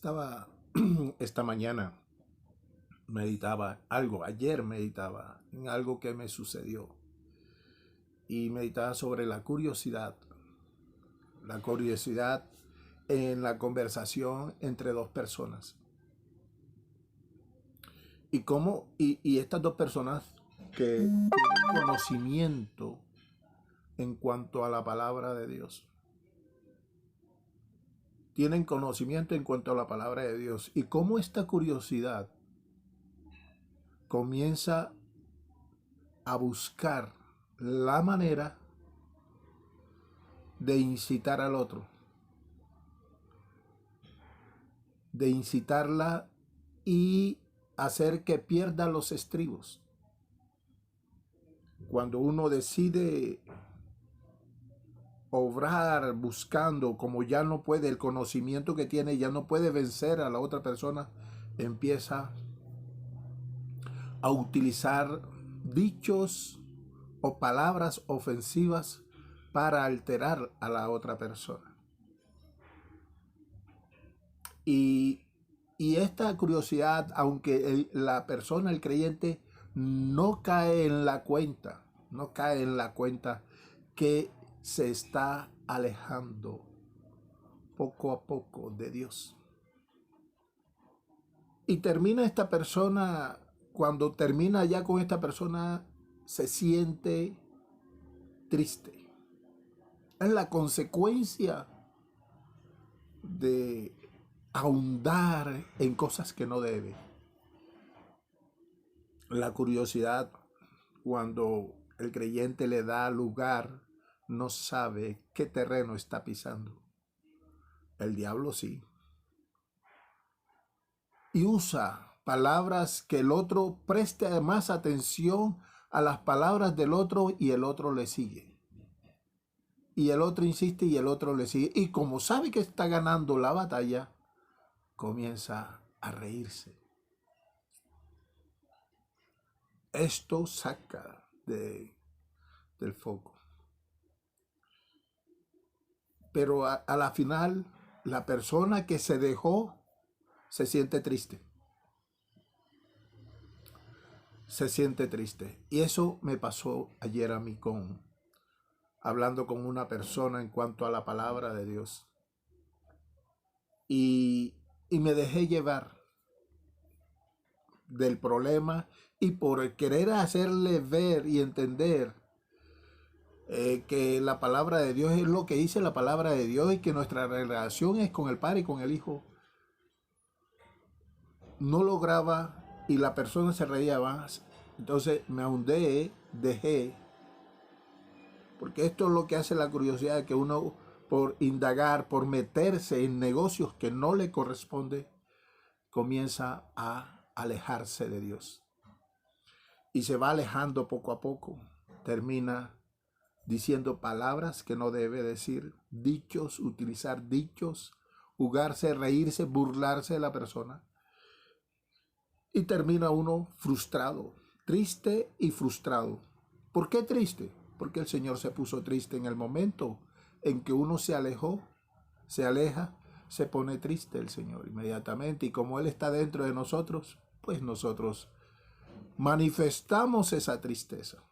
Estaba esta mañana, ayer meditaba en algo que me sucedió y meditaba sobre la curiosidad en la conversación entre dos personas. Y estas dos personas que tienen conocimiento en cuanto a la palabra de Dios. Tienen conocimiento en cuanto a la palabra de Dios. Y cómo esta curiosidad comienza a buscar la manera de incitar al otro, de incitarla y hacer que pierda los estribos. Cuando uno decide obrar buscando, como ya no puede, el conocimiento que tiene, ya no puede vencer a la otra persona, empieza a utilizar dichos o palabras ofensivas para alterar a la otra persona. Y esta curiosidad, aunque la persona, el creyente, no cae en la cuenta que se está alejando poco a poco de Dios. Y termina esta persona, cuando termina ya con esta persona, se siente triste. Es la consecuencia de ahondar en cosas que no debe. La curiosidad, cuando el creyente le da lugar, no sabe qué terreno está pisando. El diablo sí. Y usa palabras que el otro preste más atención a las palabras del otro y el otro le sigue. Y el otro insiste y el otro le sigue. Y como sabe que está ganando la batalla, comienza a reírse. Esto saca del foco. Pero a la final, la persona que se dejó se siente triste. Se siente triste. Y eso me pasó ayer a mí hablando con una persona en cuanto a la palabra de Dios. Y me dejé llevar del problema y por querer hacerle ver y entender que la palabra de Dios es lo que dice la palabra de Dios y que nuestra relación es con el Padre y con el Hijo. No lograba y la persona se reía más. Entonces me ahondé, dejé. Porque esto es lo que hace la curiosidad, que uno por indagar, por meterse en negocios que no le corresponde, comienza a alejarse de Dios. Y se va alejando poco a poco. Termina diciendo palabras que no debe decir, dichos, utilizar dichos, jugarse, reírse, burlarse de la persona. Y termina uno frustrado, triste y frustrado. ¿Por qué triste? Porque el Señor se puso triste en el momento en que uno se aleja, se pone triste el Señor inmediatamente. Y como Él está dentro de nosotros, pues nosotros manifestamos esa tristeza.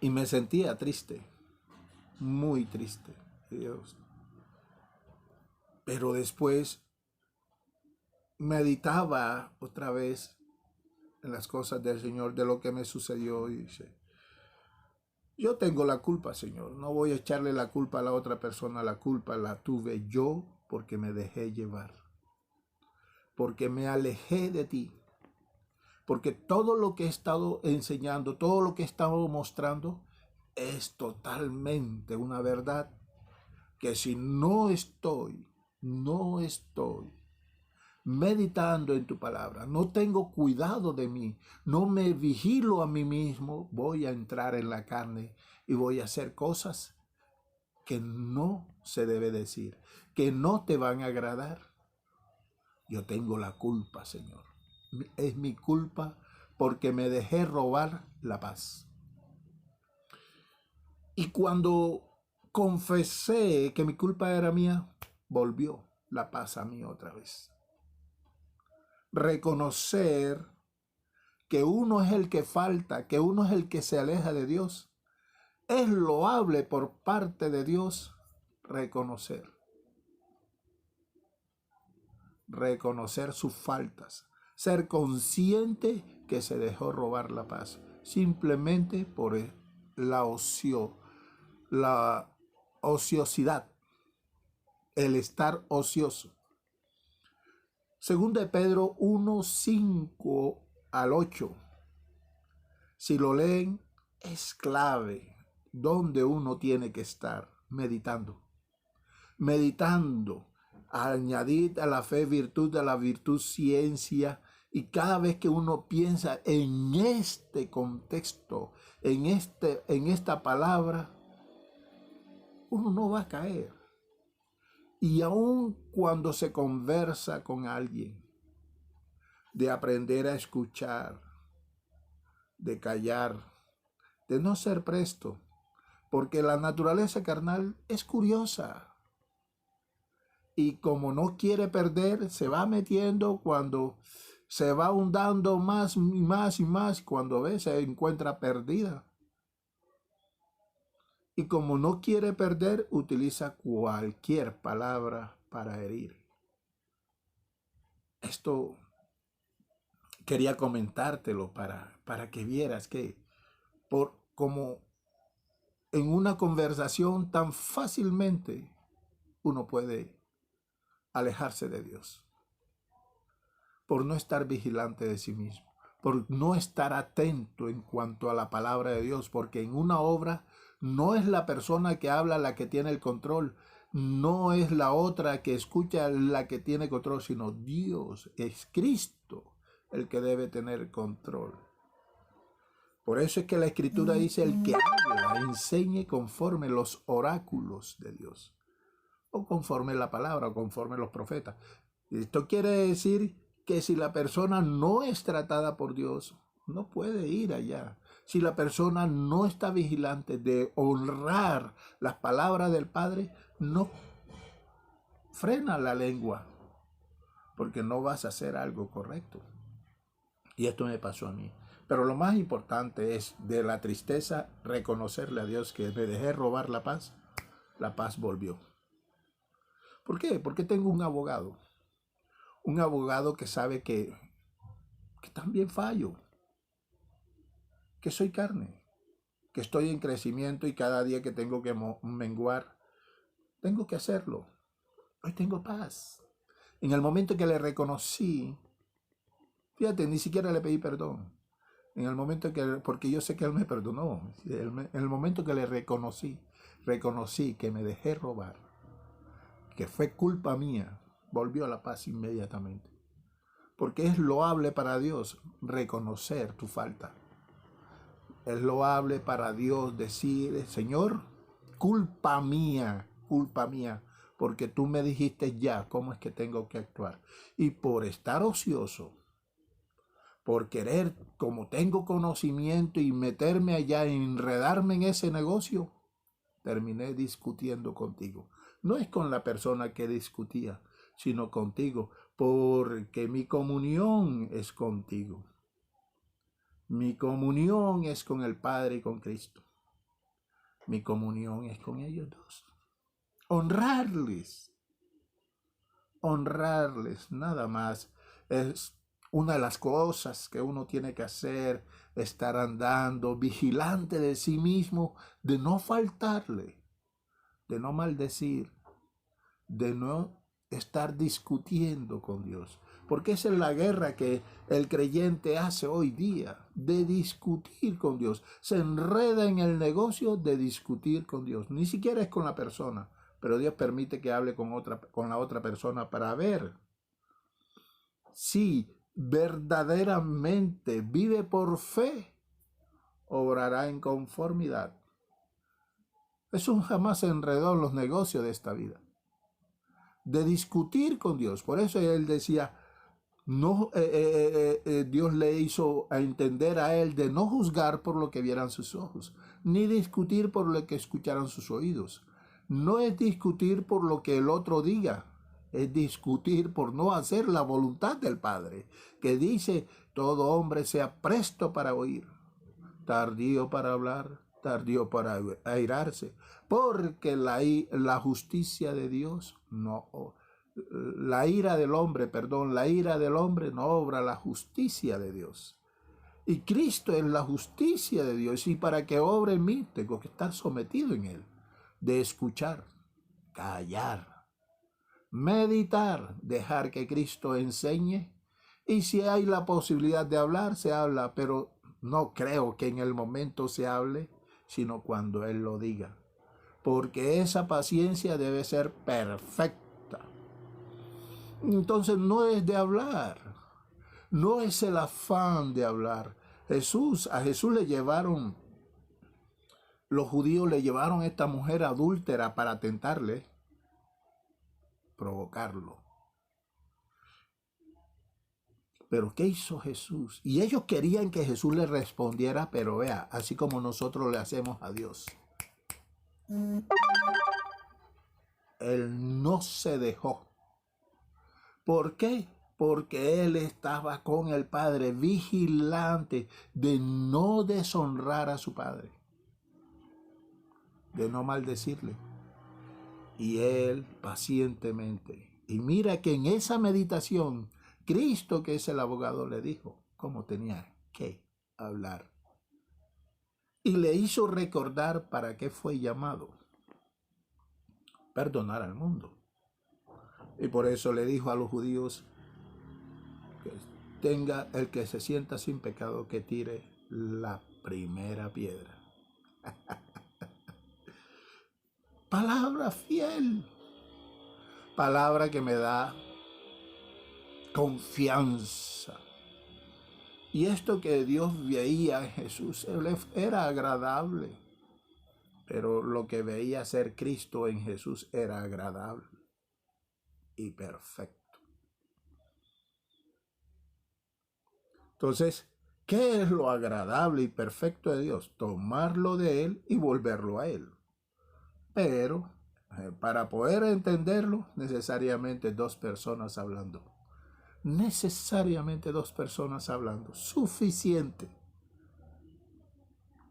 Y me sentía triste, muy triste, Dios. Pero después meditaba otra vez en las cosas del Señor, de lo que me sucedió, y dice, yo tengo la culpa, Señor, no voy a echarle la culpa a la otra persona, la culpa la tuve yo porque me dejé llevar, porque me alejé de ti, porque todo lo que he estado enseñando, todo lo que he estado mostrando es totalmente una verdad, que si no estoy meditando en tu palabra, no tengo cuidado de mí, no me vigilo a mí mismo, voy a entrar en la carne y voy a hacer cosas que no se debe decir, que no te van a agradar. Yo tengo la culpa, Señor. Es mi culpa porque me dejé robar la paz. Y cuando confesé que mi culpa era mía, volvió. la paz a mí otra vez. Reconocer que uno es el que falta, que uno es el que se aleja de Dios. Es loable por parte de Dios reconocer sus faltas, ser consciente que se dejó robar la paz, simplemente por la ociosidad, el estar ocioso. Segunda de Pedro 1, 5 al 8. Si lo leen, es clave donde uno tiene que estar meditando. Añadid a la fe virtud, a la virtud ciencia, y cada vez que uno piensa en este contexto, en esta palabra, uno no va a caer. Y aun cuando se conversa con alguien, de aprender a escuchar, de callar, de no ser presto, porque la naturaleza carnal es curiosa. Y como no quiere perder, se va metiendo cuando se va ahondando más y más y más, cuando ve se encuentra perdida. Y como no quiere perder, utiliza cualquier palabra para herir. Esto quería comentártelo para que vieras que como en una conversación tan fácilmente uno puede alejarse de Dios, por no estar vigilante de sí mismo, por no estar atento en cuanto a la palabra de Dios, porque en una obra no es la persona que habla la que tiene el control, no es la otra que escucha la que tiene control, sino Dios, es Cristo el que debe tener control. Por eso es que la Escritura dice: el que habla, enseñe conforme los oráculos de Dios, o conforme la palabra, o conforme los profetas. Esto quiere decir que si la persona no es tratada por Dios, no puede ir allá. Si la persona no está vigilante de honrar las palabras del Padre, no frena la lengua, porque no vas a hacer algo correcto. Y esto me pasó a mí. Pero lo más importante es, de la tristeza, reconocerle a Dios que me dejé robar la paz volvió. ¿Por qué? Porque tengo un abogado que sabe que también fallo, que soy carne, que estoy en crecimiento y cada día que tengo que menguar, tengo que hacerlo. Hoy tengo paz. En el momento que le reconocí, fíjate, ni siquiera le pedí perdón. En el momento porque yo sé que Él me perdonó. En el momento que le reconocí que me dejé robar, que fue culpa mía, volvió a la paz inmediatamente. Porque es loable para Dios reconocer tu falta. Es loable para Dios decir: Señor, culpa mía, porque tú me dijiste ya cómo es que tengo que actuar. Y por estar ocioso, por querer, como tengo conocimiento, y meterme allá, enredarme en ese negocio, terminé discutiendo contigo. No es con la persona que discutía, sino contigo, porque mi comunión es contigo. Mi comunión es con el Padre y con Cristo. Mi comunión es con ellos dos. Honrarles, nada más. Es una de las cosas que uno tiene que hacer, estar andando vigilante de sí mismo, de no faltarle, de no maldecir, de no estar discutiendo con Dios. Porque esa es la guerra que el creyente hace hoy día, de discutir con Dios. Se enreda en el negocio de discutir con Dios. Ni siquiera es con la persona, pero Dios permite que hable con la otra persona para ver si verdaderamente vive por fe, obrará en conformidad. Eso jamás se enredó en los negocios de esta vida, de discutir con Dios. Por eso él decía, no, Dios le hizo a entender a él de no juzgar por lo que vieran sus ojos, ni discutir por lo que escucharan sus oídos. No es discutir por lo que el otro diga, es discutir por no hacer la voluntad del Padre, que dice, todo hombre sea presto para oír, tardío para hablar, tardío para airarse, porque la justicia de Dios no, la ira del hombre, la ira del hombre no obra la justicia de Dios. Y Cristo es la justicia de Dios, y para que obre en mí tengo que estar sometido en Él, de escuchar, callar, meditar, dejar que Cristo enseñe, y si hay la posibilidad de hablar, se habla, pero no creo que en el momento se hable, sino cuando Él lo diga, porque esa paciencia debe ser perfecta. Entonces no es de hablar, no es el afán de hablar. A Jesús le llevaron, los judíos le llevaron a esta mujer adúltera para tentarle, provocarlo. Pero ¿qué hizo Jesús? Y ellos querían que Jesús le respondiera, pero vea, así como nosotros le hacemos a Dios. Él no se dejó. ¿Por qué? Porque él estaba con el Padre, vigilante de no deshonrar a su Padre, de no maldecirle. Y él pacientemente. Y mira que en esa meditación, Cristo, que es el abogado, le dijo cómo tenía que hablar. Y le hizo recordar para qué fue llamado: perdonar al mundo. Y por eso le dijo a los judíos que tenga el que se sienta sin pecado que tire la primera piedra. Palabra fiel, palabra que me da confianza. Y esto que Dios veía en Jesús era agradable, pero lo que veía ser Cristo en Jesús era agradable y perfecto. Entonces, ¿qué es lo agradable y perfecto de Dios? Tomarlo de Él y volverlo a Él. Pero para poder entenderlo, necesariamente dos personas hablando. Necesariamente dos personas hablando. Suficiente.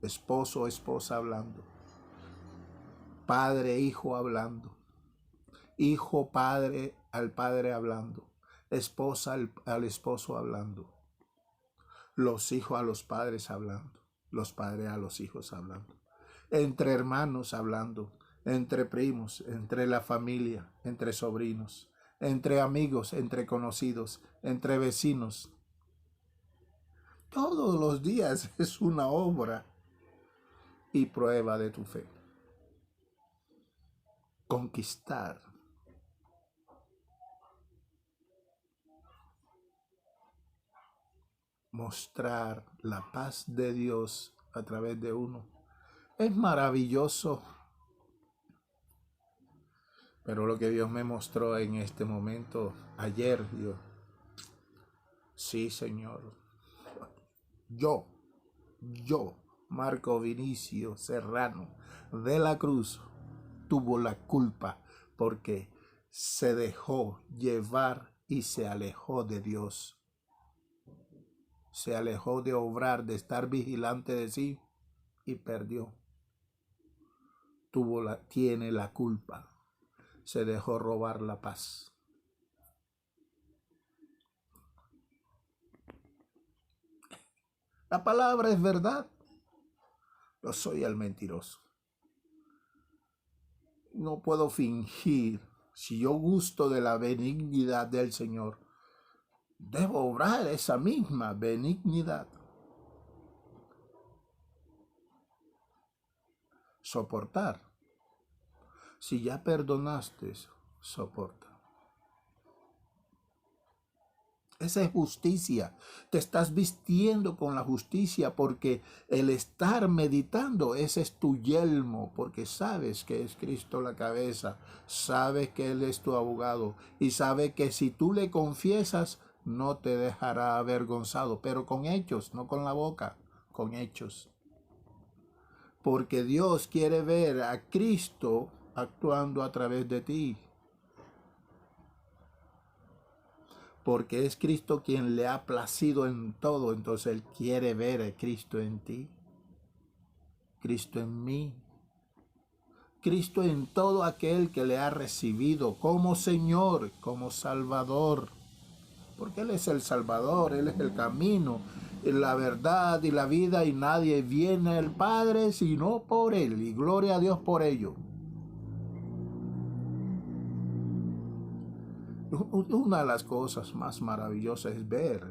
Esposo, esposa hablando. Padre, hijo hablando. Hijo, padre al padre hablando. Esposa al esposo hablando. Los hijos a los padres hablando. Los padres a los hijos hablando. Entre hermanos hablando. Entre primos, entre la familia, entre sobrinos, entre amigos, entre conocidos, entre vecinos. Todos los días es una obra y prueba de tu fe. Conquistar. Mostrar la paz de Dios a través de uno. Es maravilloso. Pero lo que Dios me mostró en este momento, ayer, Dios, sí, Señor, yo, Marco Vinicio Serrano de la Cruz, tuvo la culpa porque se dejó llevar y se alejó de Dios. Se alejó de obrar, de estar vigilante de sí y perdió. Tiene la culpa. Se dejó robar la paz. La palabra es verdad. Yo soy el mentiroso. No puedo fingir. Si yo gusto de la benignidad del Señor, debo obrar esa misma benignidad. Soportar. Si ya perdonaste, soporta. Esa es justicia. Te estás vistiendo con la justicia porque el estar meditando, ese es tu yelmo, porque sabes que es Cristo la cabeza, sabes que Él es tu abogado y sabes que si tú le confiesas, no te dejará avergonzado, pero con hechos, no con la boca, con hechos. Porque Dios quiere ver a Cristo actuando a través de ti. porque es Cristo quien le ha placido en todo. Entonces Él quiere ver a Cristo en ti, Cristo en mí, Cristo en todo aquel que le ha recibido como Señor, como Salvador. Porque Él es el Salvador, Él es el camino, la verdad y la vida, y nadie viene al Padre sino por Él. Y gloria a Dios por ello. Una de las cosas más maravillosas es ver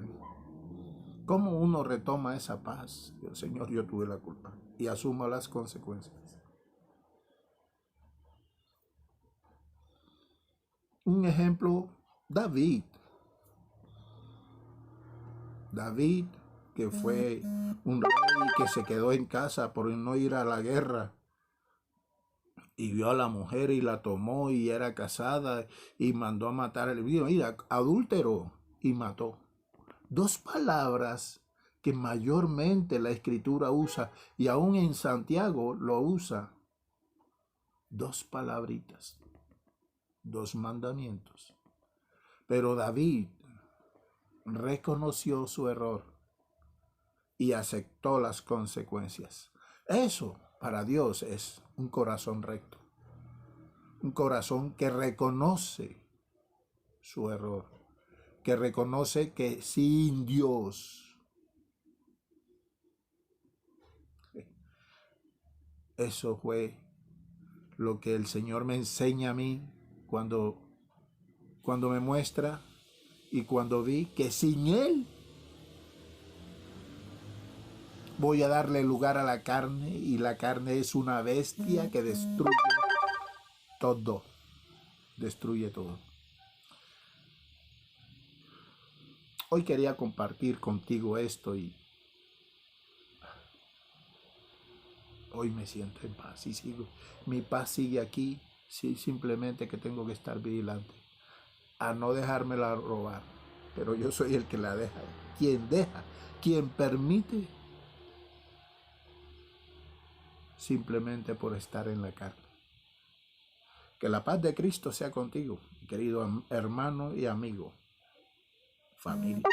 cómo uno retoma esa paz. Señor, yo tuve la culpa y asumo las consecuencias. Un ejemplo, David, que fue un rey que se quedó en casa por no ir a la guerra, y vio a la mujer y la tomó y era casada y mandó a matar al hijo. Mira, adúltero y mató. Dos palabras que mayormente la Escritura usa, y aún en Santiago lo usa. Dos palabritas, dos mandamientos. Pero David reconoció su error y aceptó las consecuencias. Eso para Dios es un corazón recto. Un corazón que reconoce su error, que reconoce que sin Dios, eso fue lo que el Señor me enseña a mí cuando me muestra y cuando vi que sin Él voy a darle lugar a la carne, y la carne es una bestia que destruye todo, destruye todo. Hoy quería compartir contigo esto y hoy me siento en paz y sigo. Mi paz sigue aquí, sí, simplemente que tengo que estar vigilante a no dejármela robar. Pero yo soy el que la deja. Quien permite, simplemente por estar en la carne. Que la paz de Cristo sea contigo, querido hermano y amigo, familia.